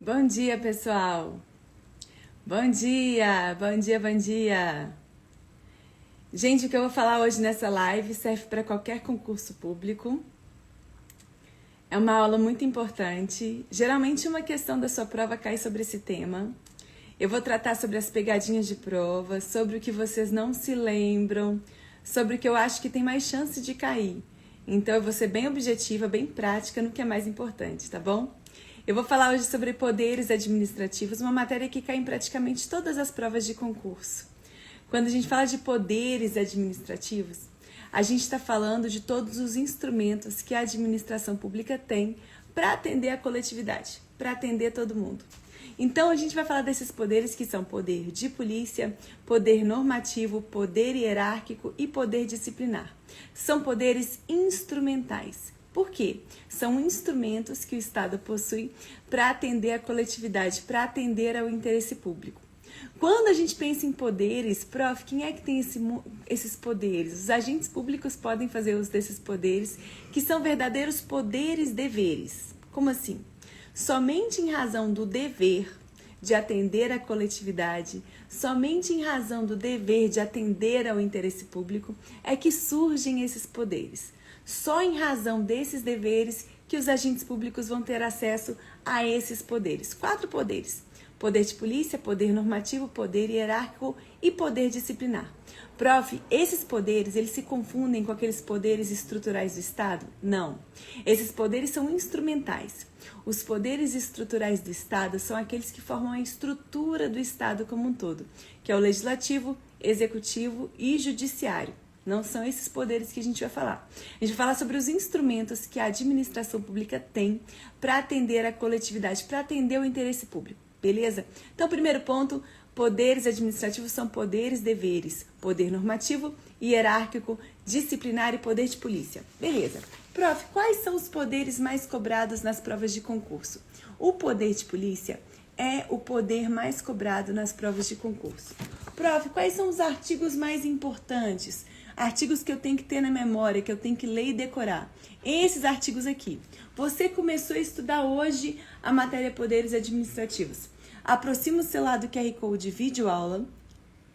Bom dia, pessoal! Bom dia, bom dia, bom dia! Gente, o que eu vou falar hoje nessa live serve para qualquer concurso público. É uma aula muito importante. Geralmente uma questão da sua prova cai sobre esse tema. Eu vou tratar sobre as pegadinhas de prova, sobre o que vocês não se lembram, sobre o que eu acho que tem mais chance de cair. Então eu vou ser bem objetiva, bem prática no que é mais importante, tá bom? Eu vou falar hoje sobre poderes administrativos, uma matéria que cai em praticamente todas as provas de concurso. Quando a gente fala de poderes administrativos, a gente está falando de todos os instrumentos que a administração pública tem para atender a coletividade, para atender todo mundo. Então, a gente vai falar desses poderes que são poder de polícia, poder normativo, poder hierárquico e poder disciplinar. São poderes instrumentais. Por quê? São instrumentos que o Estado possui para atender a coletividade, para atender ao interesse público. Quando a gente pensa em poderes, prof, quem é que tem esses poderes? Os agentes públicos podem fazer uso desses poderes, que são verdadeiros poderes-deveres. Como assim? Somente em razão do dever de atender à coletividade, somente em razão do dever de atender ao interesse público, é que surgem esses poderes. Só em razão desses deveres que os agentes públicos vão ter acesso a esses poderes. 4 poderes. Poder de polícia, poder normativo, poder hierárquico e poder disciplinar. Prof, esses poderes, eles se confundem com aqueles poderes estruturais do Estado? Não. Esses poderes são instrumentais. Os poderes estruturais do Estado são aqueles que formam a estrutura do Estado como um todo, que é o legislativo, executivo e judiciário. Não são esses poderes que a gente vai falar. A gente vai falar sobre os instrumentos que a administração pública tem para atender a coletividade, para atender o interesse público. Beleza? Então, primeiro ponto, poderes administrativos são poderes-deveres. Poder normativo, hierárquico, disciplinar e poder de polícia. Beleza. Prof, quais são os poderes mais cobrados nas provas de concurso? O poder de polícia é o poder mais cobrado nas provas de concurso. Prof, quais são os artigos mais importantes? Artigos que eu tenho que ter na memória, que eu tenho que ler e decorar. Esses artigos aqui. Você começou a estudar hoje a matéria Poderes Administrativos. Aproxima o celular do QR Code videoaula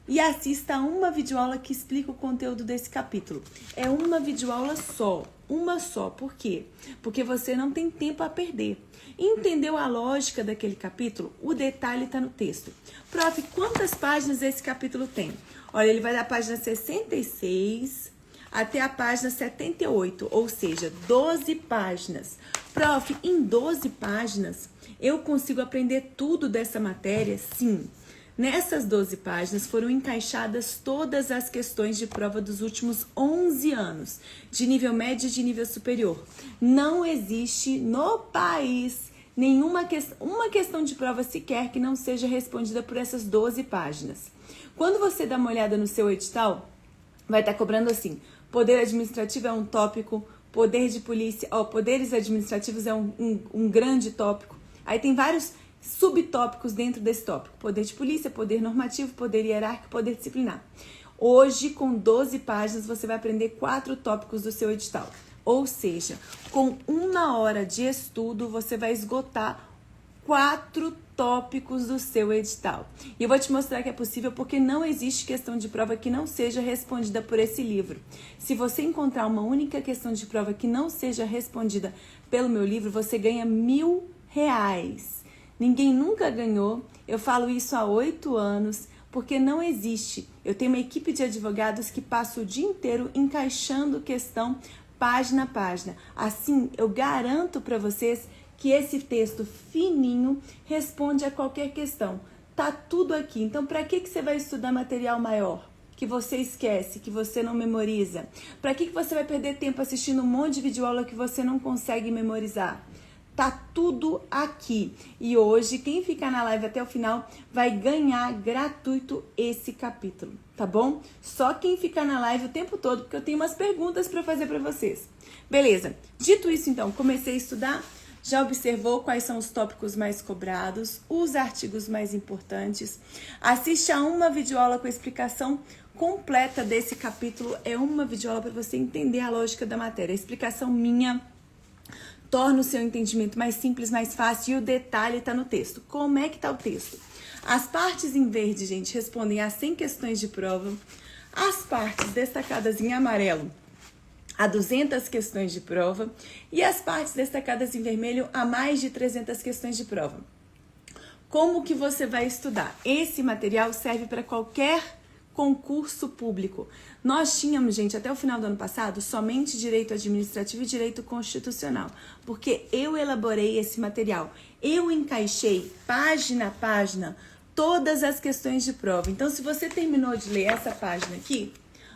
e assista a uma videoaula que explica o conteúdo desse capítulo. É uma videoaula só, uma só. Por quê? Porque você não tem tempo a perder. Entendeu a lógica daquele capítulo? O detalhe está no texto. Prof, quantas páginas esse capítulo tem? Olha, ele vai da página 66 até a página 78, ou seja, 12 páginas. Prof, em 12 páginas, eu consigo aprender tudo dessa matéria? Sim. Nessas 12 páginas foram encaixadas todas as questões de prova dos últimos 11 anos, de nível médio e de nível superior. Não existe no país uma questão de prova sequer que não seja respondida por essas 12 páginas. Quando você dá uma olhada no seu edital, vai estar cobrando assim: poder administrativo é um tópico, poder de polícia, poderes administrativos é um grande tópico. Aí tem vários subtópicos dentro desse tópico: poder de polícia, poder normativo, poder hierárquico, poder disciplinar. Hoje, com 12 páginas, você vai aprender 4 tópicos do seu edital. Ou seja, com 1 hora de estudo, você vai esgotar 4 tópicos do seu edital. E eu vou te mostrar que é possível porque não existe questão de prova que não seja respondida por esse livro. Se você encontrar uma única questão de prova que não seja respondida pelo meu livro, você ganha R$1.000. Ninguém nunca ganhou. Eu falo isso há 8 anos, porque não existe. Eu tenho uma equipe de advogados que passa o dia inteiro encaixando questão página a página. Assim, eu garanto para vocês que esse texto fininho responde a qualquer questão. Tá tudo aqui. Então, para que você vai estudar material maior? Que você esquece, que você não memoriza? Para que você vai perder tempo assistindo um monte de videoaula que você não consegue memorizar? Tá tudo aqui. E hoje, quem ficar na live até o final vai ganhar gratuito esse capítulo, tá bom? Só quem ficar na live o tempo todo, porque eu tenho umas perguntas para fazer para vocês. Beleza? Dito isso, então, comecei a estudar. Já observou quais são os tópicos mais cobrados, os artigos mais importantes? Assiste a uma videoaula com explicação completa desse capítulo. É uma videoaula para você entender a lógica da matéria. A explicação minha torna o seu entendimento mais simples, mais fácil, e o detalhe está no texto. Como é que está o texto? As partes em verde, gente, respondem a 100 questões de prova. As partes destacadas em amarelo, a 200 questões de prova. E as partes destacadas em vermelho, a mais de 300 questões de prova. Como que você vai estudar? Esse material serve para qualquer concurso público. Nós tínhamos, gente, até o final do ano passado, somente direito administrativo e direito constitucional, porque eu elaborei esse material. Eu encaixei, página a página, todas as questões de prova. Então, se você terminou de ler essa página aqui,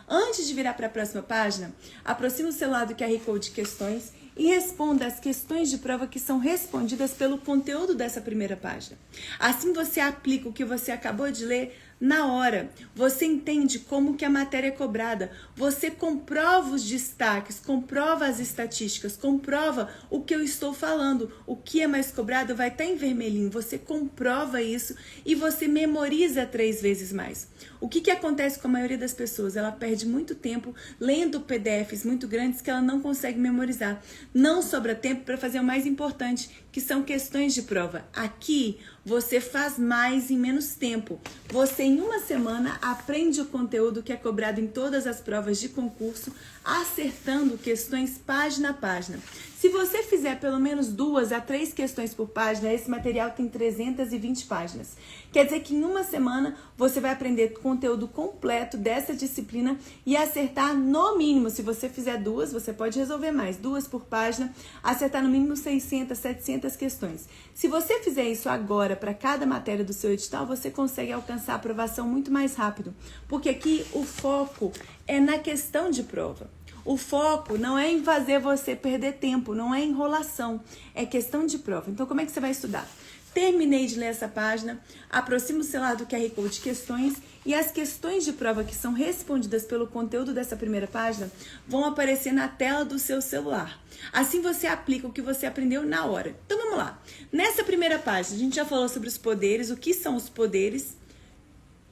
antes de virar para a próxima página, aproxima o celular do QR Code de questões e responda as questões de prova que são respondidas pelo conteúdo dessa primeira página. Assim você aplica o que você acabou de ler na hora. Você entende como que a matéria é cobrada. Você comprova os destaques, comprova as estatísticas, comprova o que eu estou falando. O que é mais cobrado vai estar em vermelhinho. Você comprova isso e você memoriza 3 vezes mais. O que acontece com a maioria das pessoas? Ela perde muito tempo lendo PDFs muito grandes que ela não consegue memorizar. Não sobra tempo para fazer o mais importante, que são questões de prova. Aqui, você faz mais em menos tempo. Você, em uma semana, aprende o conteúdo que é cobrado em todas as provas de concurso, acertando questões página a página. Se você fizer pelo menos 2 a 3 questões por página, esse material tem 320 páginas. Quer dizer que em uma semana você vai aprender o conteúdo completo dessa disciplina e acertar no mínimo, se você fizer 2, você pode resolver mais, 2 por página, acertar no mínimo 600, 700 questões. Se você fizer isso agora para cada matéria do seu edital, você consegue alcançar a aprovação muito mais rápido, porque aqui o foco é na questão de prova. O foco não é em fazer você perder tempo, não é enrolação, é questão de prova. Então, como é que você vai estudar? Terminei de ler essa página, aproxima o celular do QR Code de questões e as questões de prova que são respondidas pelo conteúdo dessa primeira página vão aparecer na tela do seu celular. Assim você aplica o que você aprendeu na hora. Então, vamos lá. Nessa primeira página, a gente já falou sobre os poderes, o que são os poderes.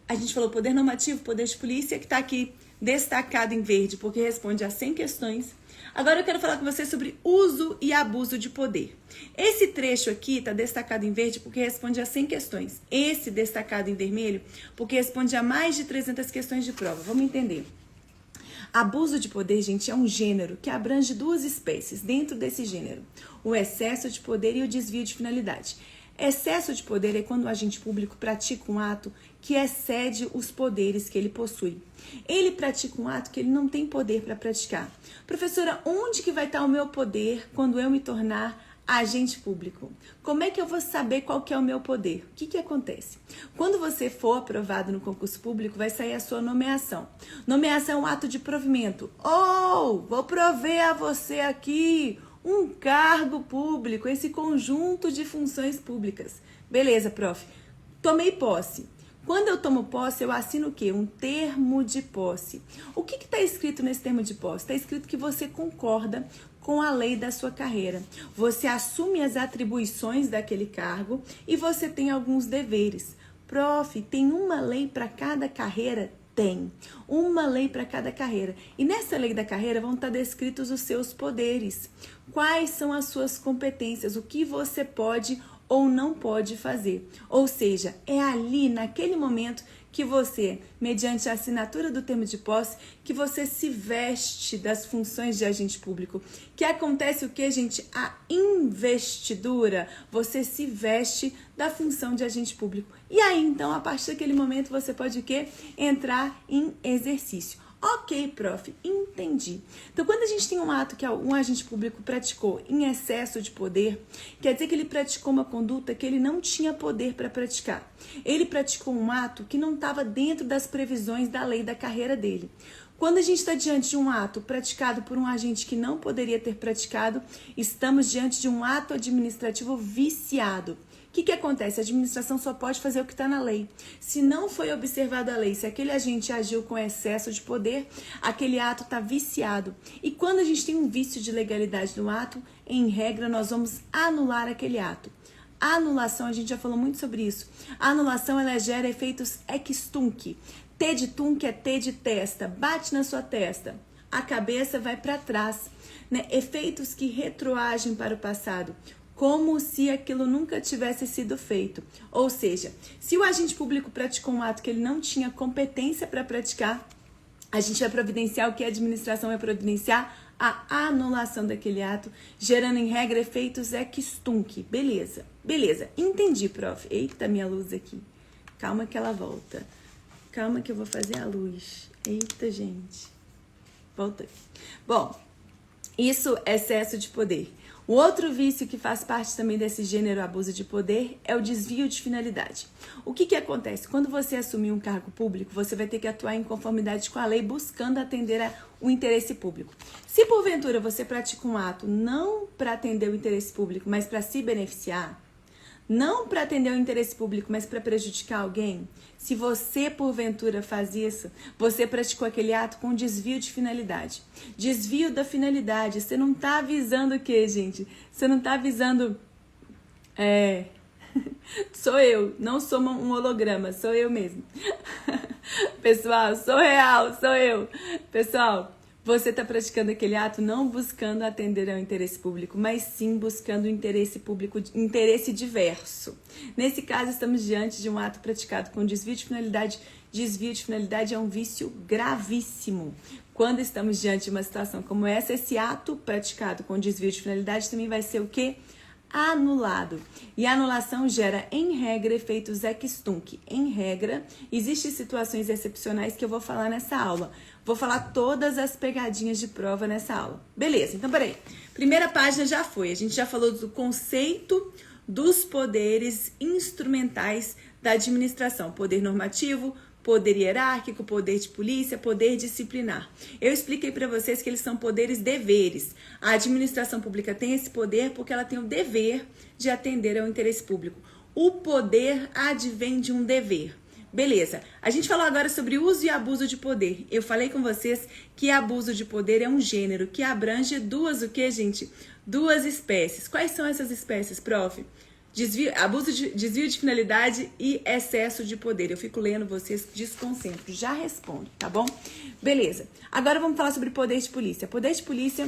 A gente falou poder normativo, poder de polícia, que está aqui destacado em verde, porque responde a 100 questões. Agora eu quero falar com você sobre uso e abuso de poder. Esse trecho aqui está destacado em verde porque responde a 100 questões. Esse destacado em vermelho porque responde a mais de 300 questões de prova. Vamos entender. Abuso de poder, gente, é um gênero que abrange 2 espécies dentro desse gênero. O excesso de poder e o desvio de finalidade. Excesso de poder é quando o agente público pratica um ato que excede os poderes que ele possui. Ele pratica um ato que ele não tem poder para praticar. Professora, onde que vai estar o meu poder quando eu me tornar agente público? Como é que eu vou saber qual que é o meu poder? O que acontece? Quando você for aprovado no concurso público, vai sair a sua nomeação. Nomeação é um ato de provimento. Vou prover a você aqui um cargo público, esse conjunto de funções públicas. Beleza, prof. Tomei posse. Quando eu tomo posse, eu assino o quê? Um termo de posse. O que está escrito nesse termo de posse? Está escrito que você concorda com a lei da sua carreira. Você assume as atribuições daquele cargo e você tem alguns deveres. Prof, tem uma lei para cada carreira? Tem. Uma lei para cada carreira. E nessa lei da carreira vão estar descritos os seus poderes. Quais são as suas competências? O que você pode ou não pode fazer. Ou seja, é ali, naquele momento, que você, mediante a assinatura do termo de posse, que você se veste das funções de agente público. Que acontece o que, gente? A investidura. Você se veste da função de agente público. E aí, então, a partir daquele momento, você pode o quê? Entrar em exercício. Ok, prof, entendi. Então, quando a gente tem um ato que um agente público praticou em excesso de poder, quer dizer que ele praticou uma conduta que ele não tinha poder para praticar. Ele praticou um ato que não estava dentro das previsões da lei da carreira dele. Quando a gente está diante de um ato praticado por um agente que não poderia ter praticado, estamos diante de um ato administrativo viciado. O que acontece? A administração só pode fazer o que está na lei. Se não foi observada a lei, se aquele agente agiu com excesso de poder, aquele ato está viciado. E quando a gente tem um vício de legalidade no ato, em regra, nós vamos anular aquele ato. A anulação, a gente já falou muito sobre isso. A anulação, ela gera efeitos ex tunc. T de tunc é T de testa, bate na sua testa. a cabeça vai para trás, né? Efeitos que retroagem para o passado, como se aquilo nunca tivesse sido feito. Ou seja, se o agente público praticou um ato que ele não tinha competência para praticar, a gente vai providenciar o que a administração vai providenciar? A anulação daquele ato, gerando em regra efeitos ex tunc. Beleza, beleza. Entendi, prof. Eita, minha luz aqui. Calma que ela volta. Calma que eu vou fazer a luz. Eita, gente. Voltei. Bom, isso é excesso de poder. O outro vício que faz parte também desse gênero abuso de poder é o desvio de finalidade. O que acontece? Quando você assumir um cargo público, você vai ter que atuar em conformidade com a lei, buscando atender o interesse público. Se porventura você pratica um ato não para atender o interesse público, mas para se beneficiar, não para atender o interesse público, mas para prejudicar alguém, se você porventura faz isso, você praticou aquele ato com desvio de finalidade. Desvio da finalidade, você não tá avisando o quê, gente? Você não tá avisando... Sou eu, não sou um holograma, sou eu mesmo. Pessoal, sou real, sou eu. Pessoal, você está praticando aquele ato não buscando atender ao interesse público, mas sim buscando o interesse público, interesse diverso. Nesse caso, estamos diante de um ato praticado com desvio de finalidade. Desvio de finalidade é um vício gravíssimo. Quando estamos diante de uma situação como essa, esse ato praticado com desvio de finalidade também vai ser o quê? Anulado. E a anulação gera, em regra, efeitos ex tunc. Em regra, existem situações excepcionais que eu vou falar nessa aula. Vou falar todas as pegadinhas de prova nessa aula. Beleza, então peraí. Primeira página já foi. A gente já falou do conceito dos poderes instrumentais da administração. Poder normativo, poder hierárquico, poder de polícia, poder disciplinar. Eu expliquei para vocês que eles são poderes deveres. A administração pública tem esse poder porque ela tem o dever de atender ao interesse público. O poder advém de um dever. Beleza, a gente falou agora sobre uso e abuso de poder. Eu falei com vocês que abuso de poder é um gênero que abrange duas, o que, gente? Duas espécies. Quais são essas espécies, prof? Desvio de finalidade e excesso de poder. Eu fico lendo, vocês desconcentro. Já respondo, tá bom? Beleza. Agora vamos falar sobre poder de polícia. Poder de polícia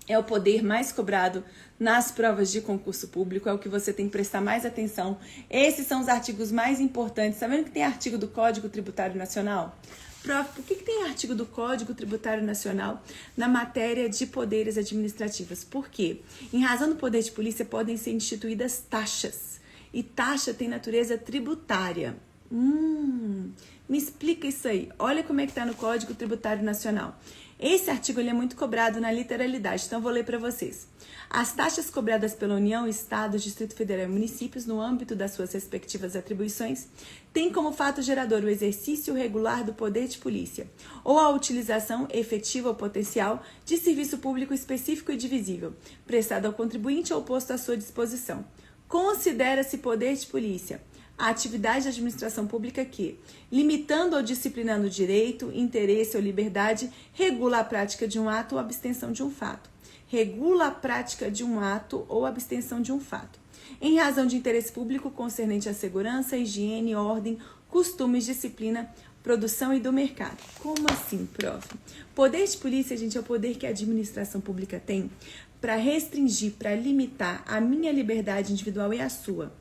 é o poder mais cobrado nas provas de concurso público, é o que você tem que prestar mais atenção. Esses são os artigos mais importantes. Tá vendo que tem artigo do Código Tributário Nacional? Prof, por que tem artigo do Código Tributário Nacional na matéria de poderes administrativos? Por quê? Em razão do poder de polícia podem ser instituídas taxas. E taxa tem natureza tributária. Me explica isso aí. Olha como é que está no Código Tributário Nacional. Esse artigo ele é muito cobrado na literalidade, então eu vou ler para vocês. As taxas cobradas pela União, Estado, Distrito Federal e municípios no âmbito das suas respectivas atribuições têm como fato gerador o exercício regular do poder de polícia ou a utilização efetiva ou potencial de serviço público específico e divisível, prestado ao contribuinte ou posto à sua disposição. Considera-se poder de polícia a atividade da administração pública que, limitando ou disciplinando o direito, interesse ou liberdade, regula a prática de um ato ou abstenção de um fato. Regula a prática de um ato ou abstenção de um fato. Em razão de interesse público concernente à segurança, higiene, ordem, costumes, disciplina, produção e do mercado. Como assim, prof? Poder de polícia, gente, é o poder que a administração pública tem para restringir, para limitar a minha liberdade individual e a sua.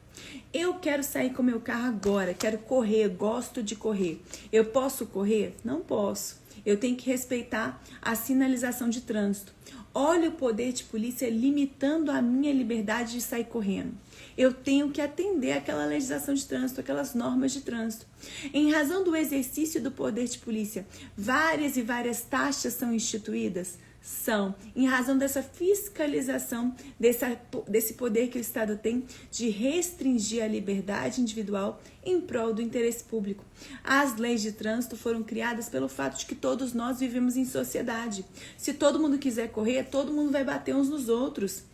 Eu quero sair com meu carro agora, quero correr, gosto de correr. Eu posso correr? Não posso. Eu tenho que respeitar a sinalização de trânsito. Olha o poder de polícia limitando a minha liberdade de sair correndo. Eu tenho que atender aquela legislação de trânsito, aquelas normas de trânsito. Em razão do exercício do poder de polícia, várias e várias taxas são instituídas? São, em razão dessa fiscalização, desse poder que o Estado tem de restringir a liberdade individual em prol do interesse público. As leis de trânsito foram criadas pelo fato de que todos nós vivemos em sociedade. Se todo mundo quiser correr, todo mundo vai bater uns nos outros.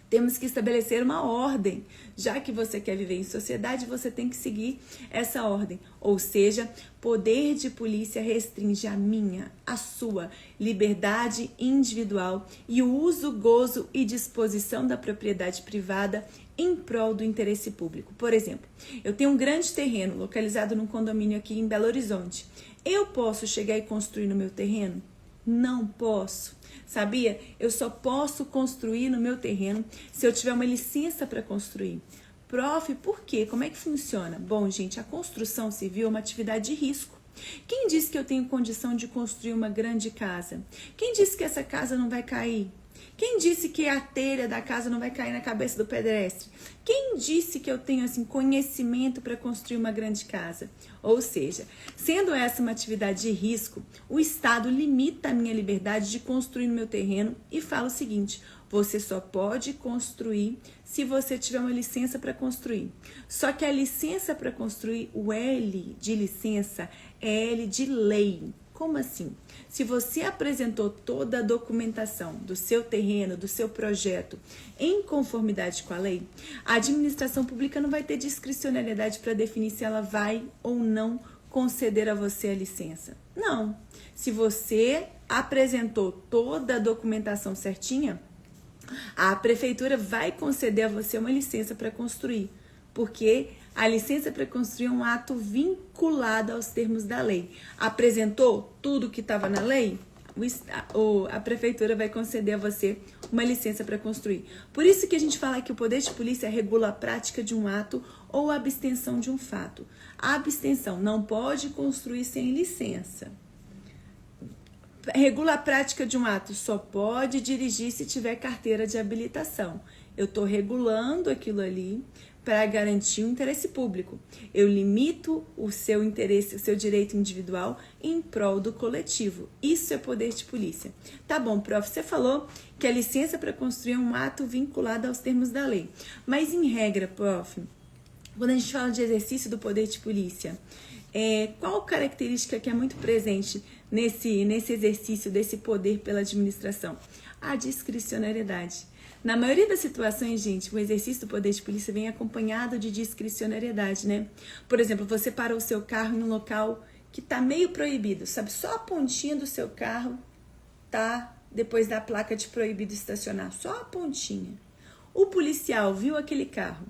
Temos que estabelecer uma ordem. Já que você quer viver em sociedade, você tem que seguir essa ordem. Ou seja, poder de polícia restringe a minha, a sua liberdade individual e o uso, gozo e disposição da propriedade privada em prol do interesse público. Por exemplo, eu tenho um grande terreno localizado num condomínio aqui em Belo Horizonte. Eu posso chegar e construir no meu terreno? Não posso. Sabia? Eu só posso construir no meu terreno se eu tiver uma licença para construir. Prof, por quê? Como é que funciona? Bom, gente, a construção civil é uma atividade de risco. Quem disse que eu tenho condição de construir uma grande casa? Quem disse que essa casa não vai cair? Quem disse que a telha da casa não vai cair na cabeça do pedestre? Quem disse que eu tenho assim conhecimento para construir uma grande casa? Ou seja, sendo essa uma atividade de risco, o Estado limita a minha liberdade de construir no meu terreno e fala o seguinte: você só pode construir se você tiver uma licença para construir. Só que a licença para construir, o L de licença, é L de lei. Como assim? Se você apresentou toda a documentação do seu terreno, do seu projeto, em conformidade com a lei, a administração pública não vai ter discricionariedade para definir se ela vai ou não conceder a você a licença. Não. Se você apresentou toda a documentação certinha, a prefeitura vai conceder a você uma licença para construir, porque a licença para construir é um ato vinculado aos termos da lei. Apresentou tudo que estava na lei? A prefeitura vai conceder a você uma licença para construir. Por isso que a gente fala que o poder de polícia regula a prática de um ato ou a abstenção de um fato. A abstenção não pode construir sem licença. Regula a prática de um ato, só pode dirigir se tiver carteira de habilitação. Eu estou regulando aquilo ali para garantir o interesse público. Eu limito o seu interesse, o seu direito individual em prol do coletivo. Isso é poder de polícia. Tá bom, prof, você falou que a licença para construir é um ato vinculado aos termos da lei. Mas em regra, prof, quando a gente fala de exercício do poder de polícia, qual característica que é muito presente nesse exercício desse poder pela administração? A discricionariedade. Na maioria das situações, gente, o exercício do poder de polícia vem acompanhado de discricionariedade, né? Por exemplo, você parou o seu carro em um local que tá meio proibido, sabe? Só a pontinha do seu carro tá depois da placa de proibido estacionar, só a pontinha. O policial viu aquele carro,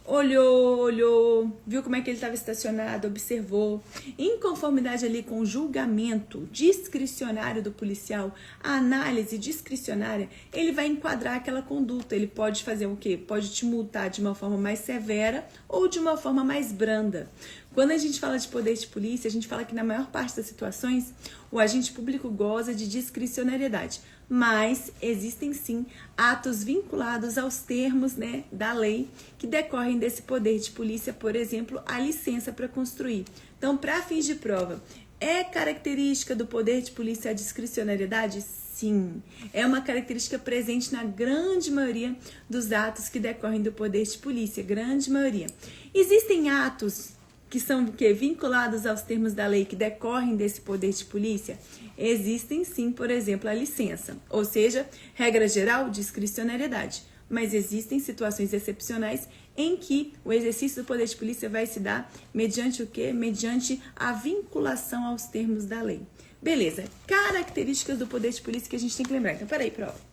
olhou, viu como é que ele estava estacionado, observou. Em conformidade ali com o julgamento discricionário do policial, a análise discricionária, ele vai enquadrar aquela conduta. Ele pode fazer o quê? Pode te multar de uma forma mais severa ou de uma forma mais branda. Quando a gente fala de poder de polícia, a gente fala que na maior parte das situações, o agente público goza de discricionariedade. Mas existem sim atos vinculados aos termos, né, da lei que decorrem desse poder de polícia, por exemplo, a licença para construir. Então, para fins de prova, é característica do poder de polícia a discricionariedade? Sim, é uma característica presente na grande maioria dos atos que decorrem do poder de polícia, grande maioria. Existem atos que são vinculados aos termos da lei que decorrem desse poder de polícia? Existem sim, por exemplo, a licença, ou seja, regra geral, discricionariedade. Mas existem situações excepcionais em que o exercício do poder de polícia vai se dar mediante o quê? Mediante a vinculação aos termos da lei. Beleza, características do poder de polícia que a gente tem que lembrar. Então, peraí, prova.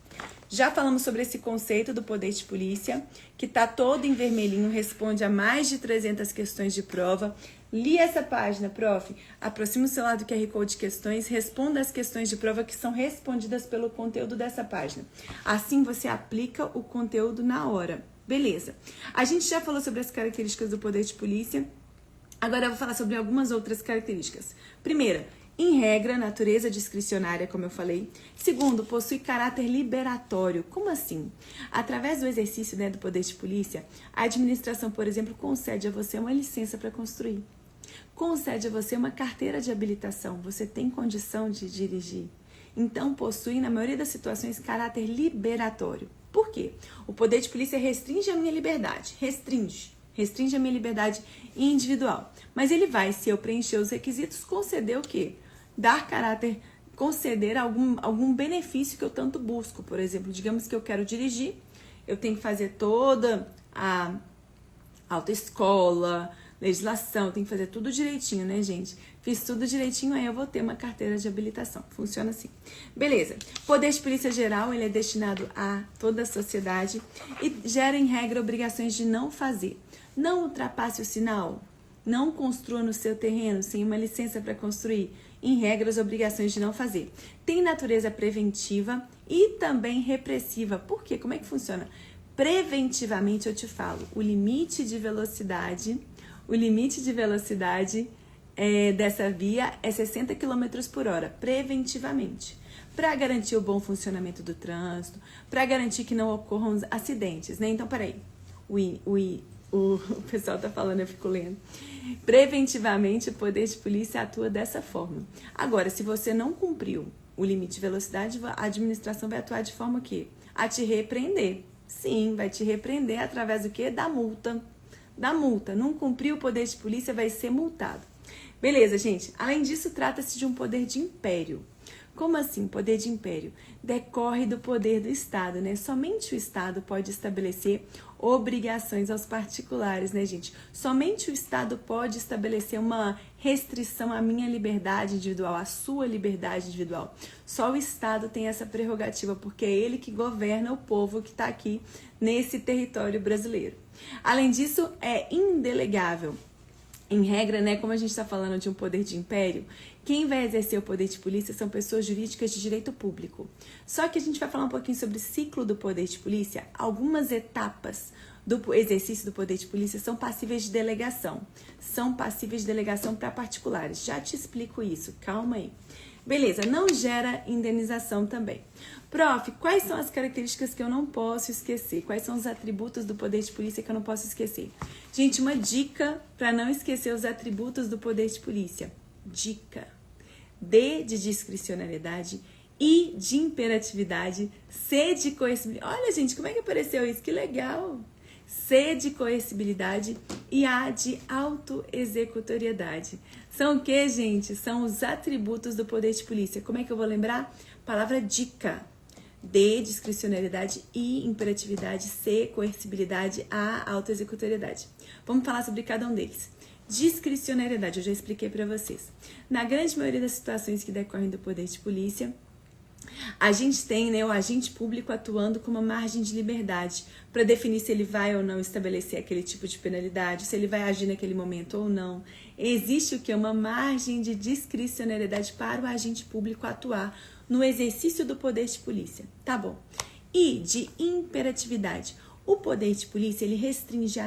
Já falamos sobre esse conceito do poder de polícia, que está todo em vermelhinho, responde a mais de 300 questões de prova. Li essa página, prof. Aproxima o celular do QR Code de questões, responda as questões de prova que são respondidas pelo conteúdo dessa página. Assim você aplica o conteúdo na hora. Beleza. A gente já falou sobre as características do poder de polícia. Agora eu vou falar sobre algumas outras características. Primeira, em regra, natureza discricionária, como eu falei. Segundo, possui caráter liberatório. Como assim? Através do exercício, né, do poder de polícia, a administração, por exemplo, concede a você uma licença para construir. Concede a você uma carteira de habilitação. Você tem condição de dirigir. Então, possui, na maioria das situações, caráter liberatório. Por quê? O poder de polícia restringe a minha liberdade. Restringe a minha liberdade individual. Mas ele vai, se eu preencher os requisitos, conceder o quê? Dar caráter, conceder algum benefício que eu tanto busco. Por exemplo, digamos que eu quero dirigir, eu tenho que fazer toda a autoescola, legislação, tem que fazer tudo direitinho, né, gente? Fiz tudo direitinho, aí eu vou ter uma carteira de habilitação. Funciona assim. Beleza. Poder de polícia geral, ele é destinado a toda a sociedade e gera, em regra, obrigações de não fazer. Não ultrapasse o sinal. Não construa no seu terreno sem uma licença para construir. Em regra, as obrigações de não fazer. Tem natureza preventiva e também repressiva. Por quê? Como é que funciona? Preventivamente eu te falo, o limite de velocidade dessa via é 60 km por hora, preventivamente. Para garantir o bom funcionamento do trânsito, para garantir que não ocorram acidentes, né? Então, peraí, o pessoal tá falando, eu fico lendo. Preventivamente, o poder de polícia atua dessa forma. Agora, se você não cumpriu o limite de velocidade, a administração vai atuar de forma o quê? A te repreender. Sim, vai te repreender através do quê? Da multa. Da multa. Não cumpriu o poder de polícia, vai ser multado. Beleza, gente. Além disso, trata-se de um poder de império. Como assim, poder de império? Decorre do poder do Estado, né? Somente o Estado pode estabelecer obrigações aos particulares, né, gente? Somente o Estado pode estabelecer uma restrição à minha liberdade individual, à sua liberdade individual. Só o Estado tem essa prerrogativa, porque é ele que governa o povo que está aqui nesse território brasileiro. Além disso, é indelegável. Em regra, né, como a gente está falando de um poder de império, quem vai exercer o poder de polícia são pessoas jurídicas de direito público. Só que a gente vai falar um pouquinho sobre o ciclo do poder de polícia. Algumas etapas do exercício do poder de polícia são passíveis de delegação. São passíveis de delegação para particulares. Já te explico isso, calma aí. Beleza, não gera indenização também. Prof, quais são as características que eu não posso esquecer? Quais são os atributos do poder de polícia que eu não posso esquecer? Gente, uma dica para não esquecer os atributos do poder de polícia. Dica. D de discricionariedade, I de imperatividade, C de coercibilidade. Olha, gente, como é que apareceu isso? Que legal! C de coercibilidade e A de autoexecutoriedade. São o que, gente? São os atributos do poder de polícia. Como é que eu vou lembrar? Palavra dica. D, discricionariedade, I, imperatividade, C, coercibilidade, A, autoexecutoriedade. Vamos falar sobre cada um deles. Discricionariedade, eu já expliquei para vocês. Na grande maioria das situações que decorrem do poder de polícia, a gente tem, né, o agente público atuando com uma margem de liberdade para definir se ele vai ou não estabelecer aquele tipo de penalidade, se ele vai agir naquele momento ou não. Existe o que? Uma margem de discricionariedade para o agente público atuar no exercício do poder de polícia. Tá bom. E de imperatividade. O poder de polícia, ele restringe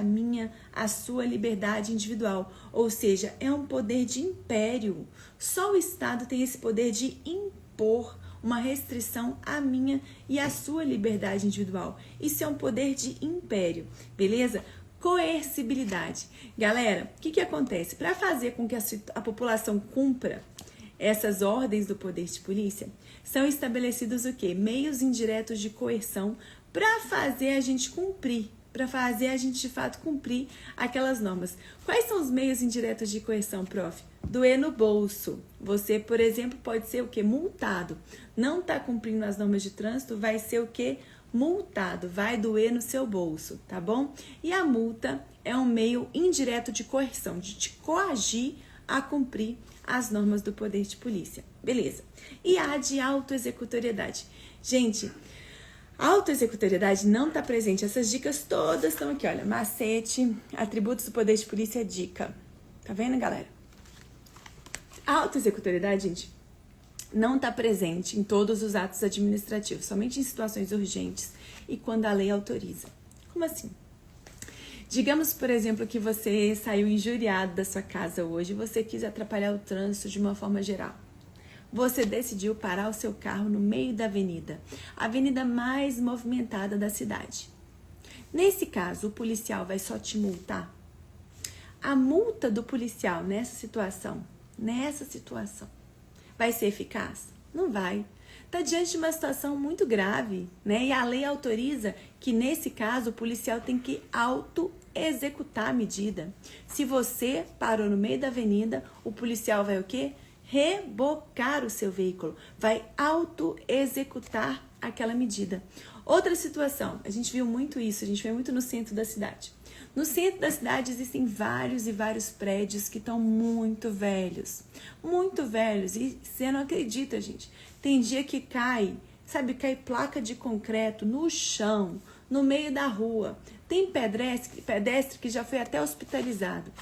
a sua liberdade individual, ou seja, é um poder de império. Só o Estado tem esse poder de impor uma restrição à minha e à sua liberdade individual. Isso é um poder de império, beleza? Coercibilidade. Galera, o que acontece? Para fazer com que a população cumpra essas ordens do poder de polícia, são estabelecidos o quê? Meios indiretos de coerção para fazer a gente cumprir, para fazer a gente de fato cumprir aquelas normas. Quais são os meios indiretos de coerção, prof? Doer no bolso. Você, por exemplo, pode ser o quê? Multado. Não está cumprindo as normas de trânsito, vai ser o quê? Multado. Vai doer no seu bolso, tá bom? E a multa é um meio indireto de coerção, de te coagir a cumprir as normas do poder de polícia. Beleza. E a de autoexecutoriedade. Gente, a autoexecutoriedade não está presente. Essas dicas todas estão aqui, olha. Macete, atributos do poder de polícia, dica. Tá vendo, galera? A autoexecutoriedade, gente, não está presente em todos os atos administrativos, somente em situações urgentes e quando a lei autoriza. Como assim? Digamos, por exemplo, que você saiu injuriado da sua casa hoje e você quis atrapalhar o trânsito de uma forma geral. Você decidiu parar o seu carro no meio da avenida, a avenida mais movimentada da cidade. Nesse caso, o policial vai só te multar? A multa do policial nessa situação, vai ser eficaz? Não vai. Está diante de uma situação muito grave, né? E a lei autoriza que, nesse caso, o policial tem que auto-executar a medida. Se você parou no meio da avenida, o policial vai o quê? Rebocar o seu veículo, vai auto-executar aquela medida. Outra situação, a gente viu muito isso, a gente vê muito no centro da cidade. No centro da cidade existem vários e vários prédios que estão muito velhos, e você não acredita, gente. Tem dia que cai placa de concreto no chão, no meio da rua. Tem pedestre que já foi até hospitalizado.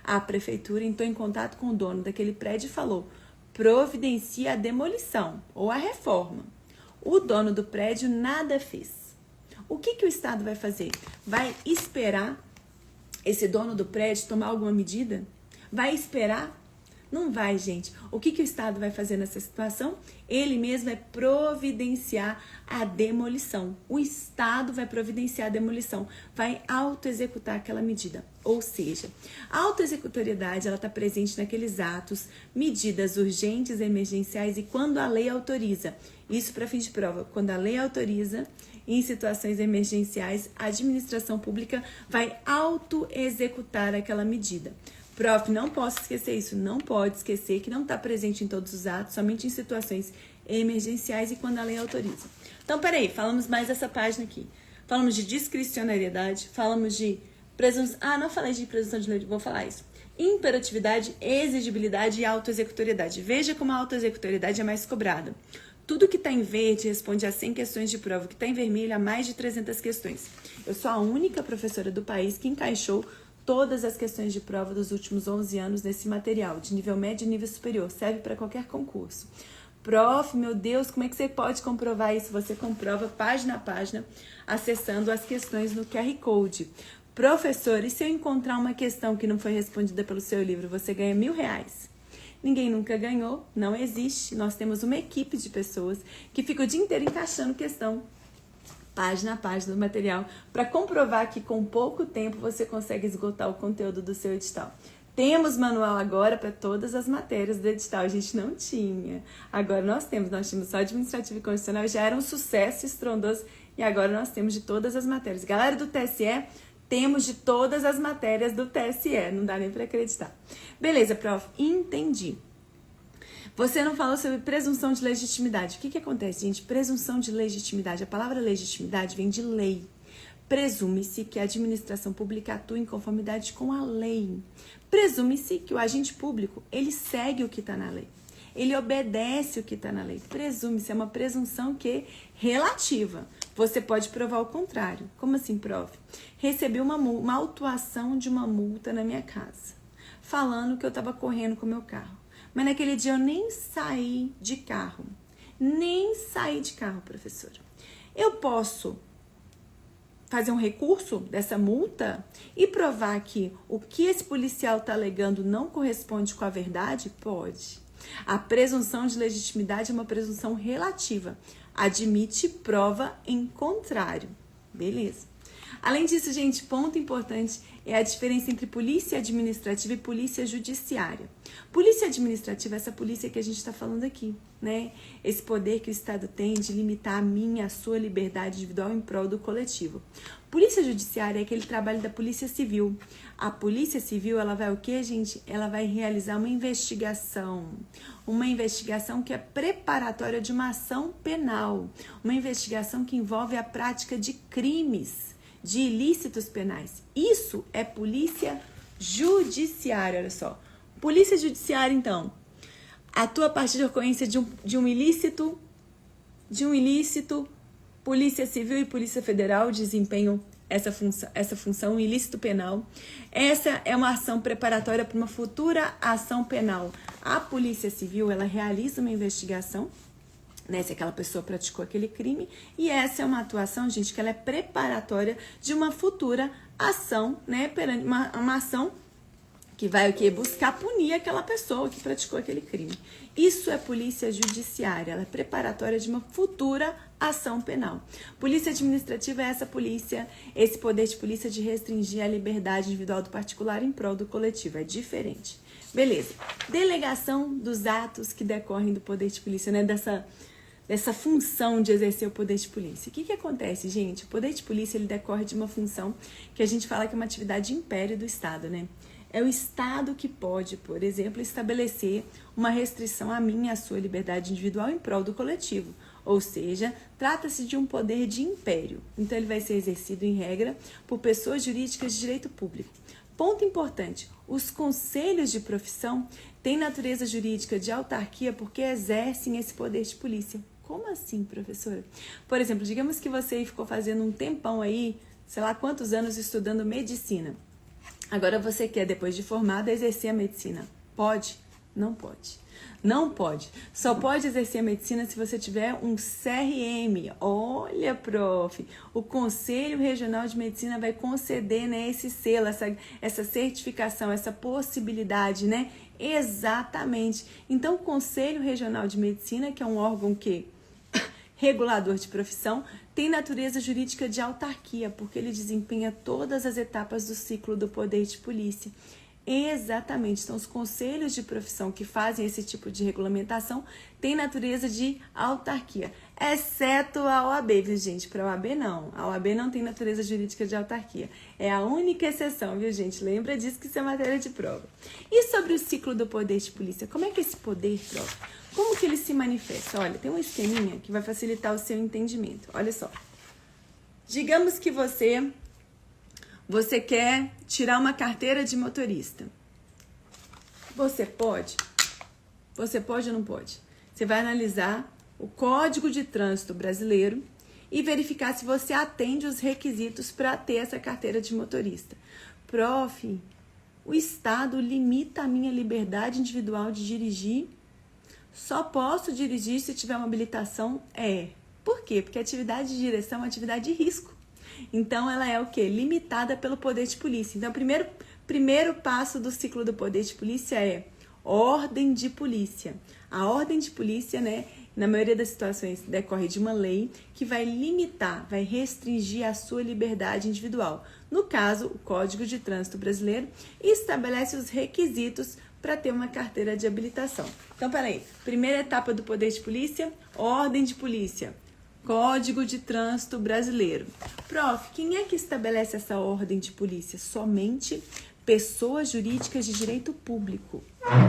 A prefeitura entrou em contato com o dono daquele prédio e falou: providencia a demolição ou a reforma. O dono do prédio nada fez. O que o Estado vai fazer? Vai esperar esse dono do prédio tomar alguma medida? Vai esperar? Não vai, gente. O que o Estado vai fazer nessa situação? Ele mesmo vai providenciar a demolição. O Estado vai providenciar a demolição, vai autoexecutar aquela medida. Ou seja, a autoexecutoriedade ela está presente naqueles atos, medidas urgentes, emergenciais e quando a lei autoriza. Isso para fim de prova. Quando a lei autoriza, em situações emergenciais, a administração pública vai autoexecutar aquela medida. Prof, não posso esquecer isso. Não pode esquecer que não está presente em todos os atos, somente em situações emergenciais e quando a lei autoriza. Então, peraí, falamos mais dessa página aqui. Falamos de discricionariedade, falamos de presunção... não falei de presunção de lei, vou falar isso. Imperatividade, exigibilidade e autoexecutoriedade. Veja como a autoexecutoriedade é mais cobrada. Tudo que está em verde responde a 100 questões de prova, o que está em vermelho a mais de 300 questões. Eu sou a única professora do país que encaixou todas as questões de prova dos últimos 11 anos nesse material, de nível médio e nível superior, serve para qualquer concurso. Prof, meu Deus, como é que você pode comprovar isso? Você comprova página a página, acessando as questões no QR Code. Professor, e se eu encontrar uma questão que não foi respondida pelo seu livro, você ganha R$1.000? Ninguém nunca ganhou, não existe. Nós temos uma equipe de pessoas que fica o dia inteiro encaixando questão página a página do material, para comprovar que com pouco tempo você consegue esgotar o conteúdo do seu edital. Temos manual agora para todas as matérias do edital, a gente não tinha. Agora nós tínhamos só administrativo e constitucional, já era um sucesso estrondoso, e agora nós temos de todas as matérias. Galera do TSE, temos de todas as matérias do TSE, não dá nem para acreditar. Beleza, prof, entendi. Você não falou sobre presunção de legitimidade. O que acontece, gente? Presunção de legitimidade. A palavra legitimidade vem de lei. Presume-se que a administração pública atua em conformidade com a lei. Presume-se que o agente público, ele segue o que está na lei. Ele obedece o que está na lei. Presume-se, é uma presunção que é relativa. Você pode provar o contrário. Como assim, prof? Recebi uma autuação de uma multa na minha casa, falando que eu estava correndo com o meu carro. Mas naquele dia eu nem saí de carro. Nem saí de carro, professora. Eu posso fazer um recurso dessa multa e provar que o que esse policial está alegando não corresponde com a verdade? Pode. A presunção de legitimidade é uma presunção relativa. Admite prova em contrário. Beleza. Além disso, gente, ponto importante é a diferença entre polícia administrativa e polícia judiciária. Polícia administrativa é essa polícia que a gente está falando aqui, né? Esse poder que o Estado tem de limitar a sua liberdade individual em prol do coletivo. Polícia judiciária é aquele trabalho da polícia civil. A polícia civil, ela vai o quê, gente? Ela vai realizar uma investigação que é preparatória de uma ação penal, uma investigação que envolve a prática de crimes, de ilícitos penais. Isso é polícia judiciária, olha só. Polícia judiciária, então, atua a partir da ocorrência de um ilícito, Polícia Civil e Polícia Federal desempenham essa função, um ilícito penal. Essa é uma ação preparatória para uma futura ação penal. A Polícia Civil, ela realiza uma investigação, né, se aquela pessoa praticou aquele crime, e essa é uma atuação, gente, que ela é preparatória de uma futura ação, né, uma ação que vai o quê? Buscar punir aquela pessoa que praticou aquele crime. Isso é polícia judiciária, ela é preparatória de uma futura ação penal. Polícia administrativa é essa polícia, esse poder de polícia de restringir a liberdade individual do particular em prol do coletivo, é diferente. Beleza. Delegação dos atos que decorrem do poder de polícia, né, dessa função de exercer o poder de polícia. O que acontece, gente? O poder de polícia, ele decorre de uma função que a gente fala que é uma atividade de império do Estado, né? É o Estado que pode, por exemplo, estabelecer uma restrição à minha e à sua liberdade individual em prol do coletivo. Ou seja, trata-se de um poder de império. Então, ele vai ser exercido, em regra, por pessoas jurídicas de direito público. Ponto importante, os conselhos de profissão têm natureza jurídica de autarquia porque exercem esse poder de polícia. Como assim, professora? Por exemplo, digamos que você ficou fazendo um tempão aí, sei lá quantos anos estudando medicina. Agora você quer, depois de formada, exercer a medicina. Pode? Não pode. Não pode. Só pode exercer a medicina se você tiver um CRM. Olha, prof, o Conselho Regional de Medicina vai conceder, né, esse selo, essa certificação, essa possibilidade, né? Exatamente. Então, o Conselho Regional de Medicina, que é um órgão que regulador de profissão, tem natureza jurídica de autarquia, porque ele desempenha todas as etapas do ciclo do poder de polícia. Exatamente. Então, os conselhos de profissão que fazem esse tipo de regulamentação têm natureza de autarquia, exceto a OAB, viu, gente? Para a OAB, não. A OAB não tem natureza jurídica de autarquia. É a única exceção, viu, gente? Lembra disso, que isso é matéria de prova. E sobre o ciclo do poder de polícia? Como é que esse poder, prof, como que ele se manifesta? Olha, tem um esqueminha que vai facilitar o seu entendimento. Olha só. Digamos que você quer tirar uma carteira de motorista. Você pode? Você pode ou não pode? Você vai analisar o Código de Trânsito Brasileiro e verificar se você atende os requisitos para ter essa carteira de motorista. Prof, o Estado limita a minha liberdade individual de dirigir? Só posso dirigir se tiver uma habilitação? Por quê? Porque a atividade de direção é uma atividade de risco. Então, ela é o quê? Limitada pelo poder de polícia. Então, o primeiro passo do ciclo do poder de polícia é ordem de polícia. A ordem de polícia, né, na maioria das situações, decorre de uma lei que vai limitar, vai restringir a sua liberdade individual. No caso, o Código de Trânsito Brasileiro estabelece os requisitos para ter uma carteira de habilitação. Então, peraí. Primeira etapa do poder de polícia, ordem de polícia. Código de Trânsito Brasileiro. Prof, quem é que estabelece essa ordem de polícia? Somente pessoas jurídicas de direito público.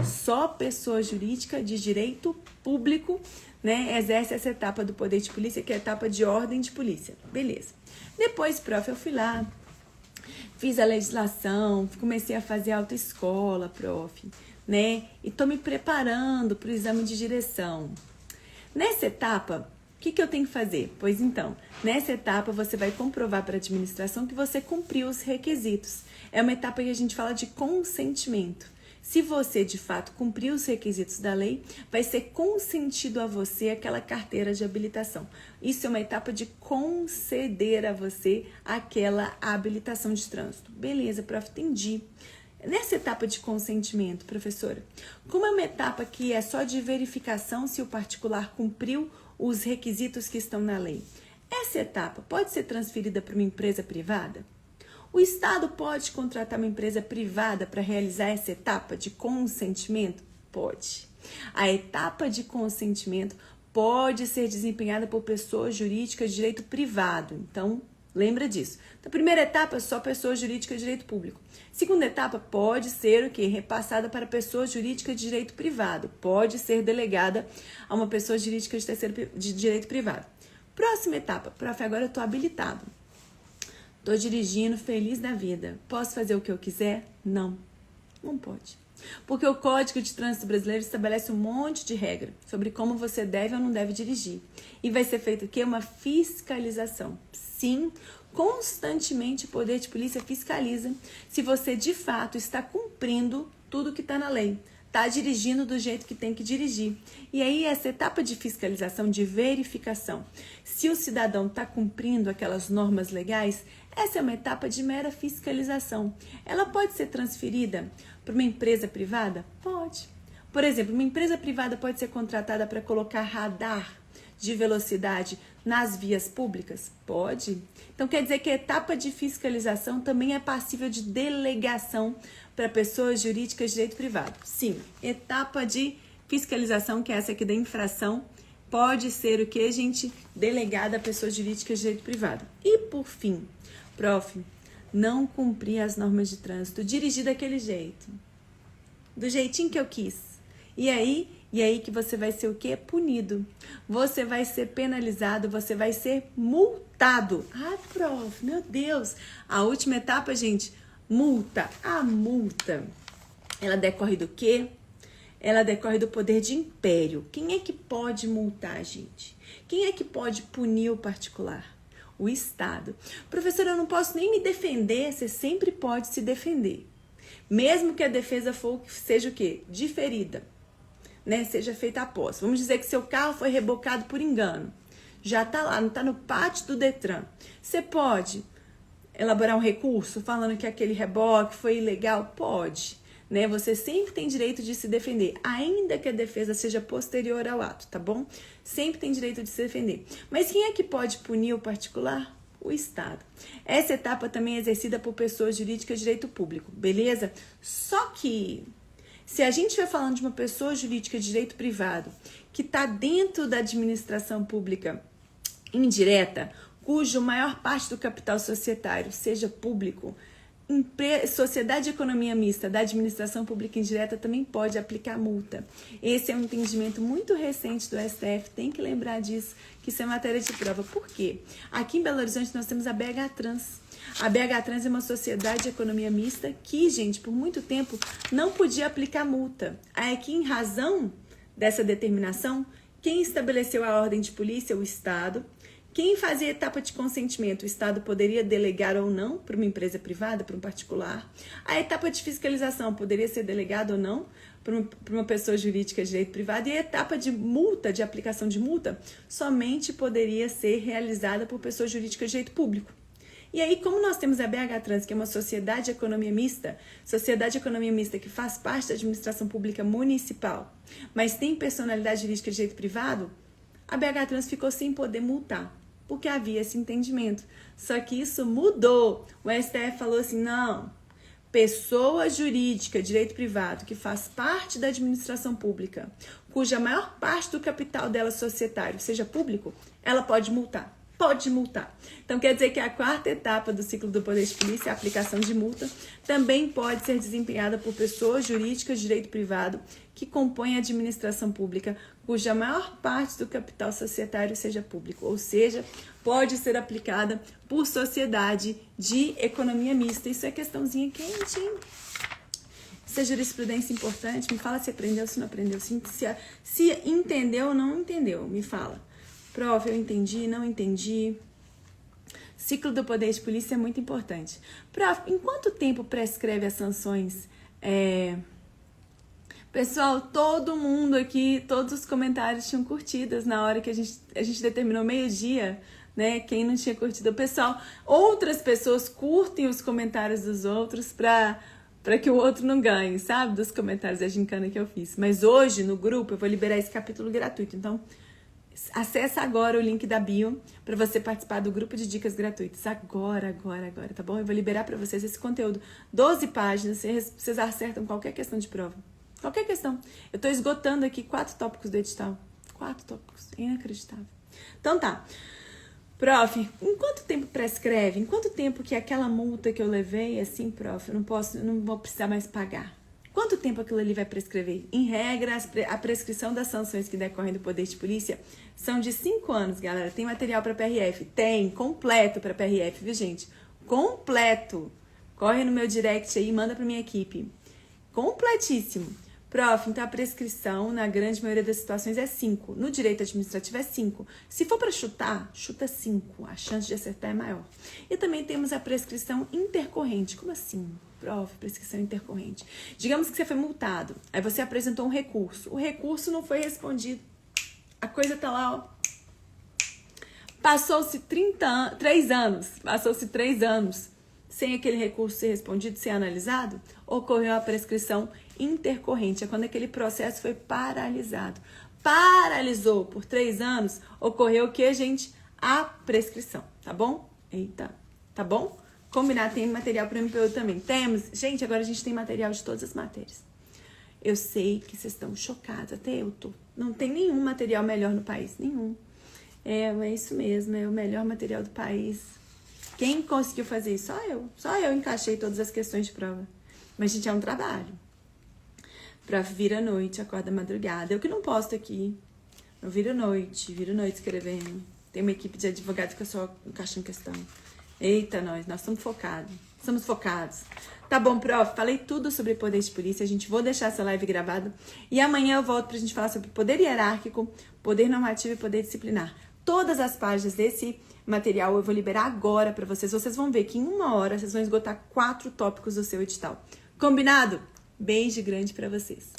Só pessoa jurídica de direito público, né, exerce essa etapa do poder de polícia, que é a etapa de ordem de polícia. Beleza. Depois, prof, eu fui lá, fiz a legislação, comecei a fazer autoescola, prof, né, e tô me preparando para o exame de direção. Nessa etapa, o que eu tenho que fazer? Pois então, nessa etapa você vai comprovar para a administração que você cumpriu os requisitos. É uma etapa que a gente fala de consentimento. Se você, de fato, cumpriu os requisitos da lei, vai ser concedido a você aquela carteira de habilitação. Isso é uma etapa de conceder a você aquela habilitação de trânsito. Beleza, prof, entendi. Nessa etapa de consentimento, professora, como é uma etapa que é só de verificação se o particular cumpriu os requisitos que estão na lei, essa etapa pode ser transferida para uma empresa privada? O Estado pode contratar uma empresa privada para realizar essa etapa de consentimento? Pode. A etapa de consentimento pode ser desempenhada por pessoas jurídicas de direito privado. Então, lembra disso. Então, primeira etapa, só pessoas jurídicas de direito público. Segunda etapa, pode ser o quê? Repassada para pessoa jurídica de direito privado. Pode ser delegada a uma pessoa jurídica de direito privado. Próxima etapa, prof, agora eu estou habilitado. Estou dirigindo, feliz da vida. Posso fazer o que eu quiser? Não, não pode. Porque o Código de Trânsito Brasileiro estabelece um monte de regra sobre como você deve ou não deve dirigir. E vai ser feito o quê? Uma fiscalização. Sim, constantemente o poder de polícia fiscaliza se você de fato está cumprindo tudo que está na lei. Está dirigindo do jeito que tem que dirigir. E aí essa etapa de fiscalização, de verificação, se o cidadão está cumprindo aquelas normas legais, essa é uma etapa de mera fiscalização. Ela pode ser transferida para uma empresa privada? Pode. Por exemplo, uma empresa privada pode ser contratada para colocar radar de velocidade nas vias públicas? Pode. Então, quer dizer que a etapa de fiscalização também é passível de delegação para pessoas jurídicas de direito privado. Sim, etapa de fiscalização, que é essa aqui da infração, pode ser o que, gente? Delegada a pessoas jurídicas de direito privado. E, por fim, prof, não cumprir as normas de trânsito, dirigir daquele jeito, do jeitinho que eu quis. E aí que você vai ser o quê? Punido. Você vai ser penalizado, você vai ser multado. Ah, prof, meu Deus. A última etapa, gente, multa. A multa, ela decorre do quê? Ela decorre do poder de império. Quem é que pode multar, gente? Quem é que pode punir o particular? O Estado. Professora, eu não posso nem me defender. Você sempre pode se defender. Mesmo que a defesa seja o quê? Diferida. Né? Seja feita após. Vamos dizer que seu carro foi rebocado por engano. Já está lá, não está no pátio do Detran. Você pode elaborar um recurso falando que aquele reboque foi ilegal? Pode. Né? Você sempre tem direito de se defender, ainda que a defesa seja posterior ao ato, tá bom? Sempre tem direito de se defender. Mas quem é que pode punir o particular? O Estado. Essa etapa também é exercida por pessoas jurídicas de direito público, beleza? Só que, se a gente estiver falando de uma pessoa jurídica de direito privado que está dentro da administração pública indireta, cujo maior parte do capital societário seja público, sociedade de economia mista da administração pública indireta também pode aplicar multa. Esse é um entendimento muito recente do STF, tem que lembrar disso, que isso é matéria de prova. Por quê? Aqui em Belo Horizonte nós temos a BH Trans. A BH Trans é uma sociedade de economia mista que, gente, por muito tempo não podia aplicar multa. Aí aqui, em razão dessa determinação, quem estabeleceu a ordem de polícia? O Estado. Quem fazia etapa de consentimento, o Estado poderia delegar ou não para uma empresa privada, para um particular. A etapa de fiscalização poderia ser delegada ou não para uma pessoa jurídica de direito privado. E a etapa de multa, de aplicação de multa, somente poderia ser realizada por pessoa jurídica de direito público. E aí, como nós temos a BH Trans, que é uma sociedade de economia mista que faz parte da administração pública municipal, mas tem personalidade jurídica de direito privado, a BH Trans ficou sem poder multar, porque havia esse entendimento. Só que isso mudou. O STF falou assim, não, pessoa jurídica, direito privado, que faz parte da administração pública, cuja maior parte do capital dela societário seja público, ela pode multar. Pode multar. Então, quer dizer que a quarta etapa do ciclo do poder de polícia, a aplicação de multa, também pode ser desempenhada por pessoas jurídicas de direito privado que compõem a administração pública, cuja maior parte do capital societário seja público, ou seja, pode ser aplicada por sociedade de economia mista. Isso é questãozinha quente, hein? Isso é jurisprudência importante. Me fala se aprendeu, se não aprendeu. Se entendeu ou não entendeu, me fala. Prof, eu entendi, não entendi. Ciclo do poder de polícia é muito importante. Prof, em quanto tempo prescreve as sanções? Pessoal, todo mundo aqui, todos os comentários tinham curtidas na hora que a gente determinou meio-dia, né? Quem não tinha curtido. Pessoal, outras pessoas curtem os comentários dos outros para que o outro não ganhe, sabe? Dos comentários da gincana que eu fiz. Mas hoje, no grupo, eu vou liberar esse capítulo gratuito. Então, acessa agora o link da bio para você participar do grupo de dicas gratuitas. Agora, tá bom? Eu vou liberar para vocês esse conteúdo. 12 páginas, vocês acertam qualquer questão de prova. Qualquer questão. Eu tô esgotando aqui 4 tópicos do edital. 4 tópicos. Inacreditável. Então tá. Prof, em quanto tempo prescreve? Em quanto tempo que aquela multa que eu levei, assim, prof, eu não vou precisar mais pagar? Quanto tempo aquilo ali vai prescrever? Em regra, a prescrição das sanções que decorrem do poder de polícia são de 5 anos, galera. Tem material para PRF? Tem, completo para PRF, viu, gente? Completo. Corre no meu direct aí, manda para minha equipe. Completíssimo. Prof, então a prescrição, na grande maioria das situações, é 5. No direito administrativo é 5. Se for para chutar, chuta 5. A chance de acertar é maior. E também temos a prescrição intercorrente. Como assim? Prof, prescrição intercorrente. Digamos que você foi multado, aí você apresentou um recurso. O recurso não foi respondido. A coisa tá lá, ó. Passou-se 3 anos. Passou-se 3 anos sem aquele recurso ser respondido, ser analisado, ocorreu a prescrição intercorrente. É quando aquele processo foi paralisado. Paralisou por 3 anos, ocorreu o que, gente? A prescrição, tá bom? Eita, tá bom? Combinar, tem material para MPU também. Temos. Gente, agora a gente tem material de todas as matérias. Eu sei que vocês estão chocados, até eu tô. Não tem nenhum material melhor no país, nenhum. É isso mesmo, é o melhor material do país. Quem conseguiu fazer isso? Só eu encaixei todas as questões de prova. Mas, gente, é um trabalho. Prof, vira noite, acorda madrugada. Eu que não posto aqui. Eu viro noite escrevendo. Tem uma equipe de advogados que eu só encaixo em questão. Eita, nós estamos focados. Estamos focados. Tá bom, prof, falei tudo sobre poder de polícia. A gente vou deixar essa live gravada. E amanhã eu volto pra gente falar sobre poder hierárquico, poder normativo e poder disciplinar. Todas as páginas desse material eu vou liberar agora para vocês. Vocês vão ver que em 1 hora vocês vão esgotar 4 tópicos do seu edital. Combinado? Beijo grande para vocês.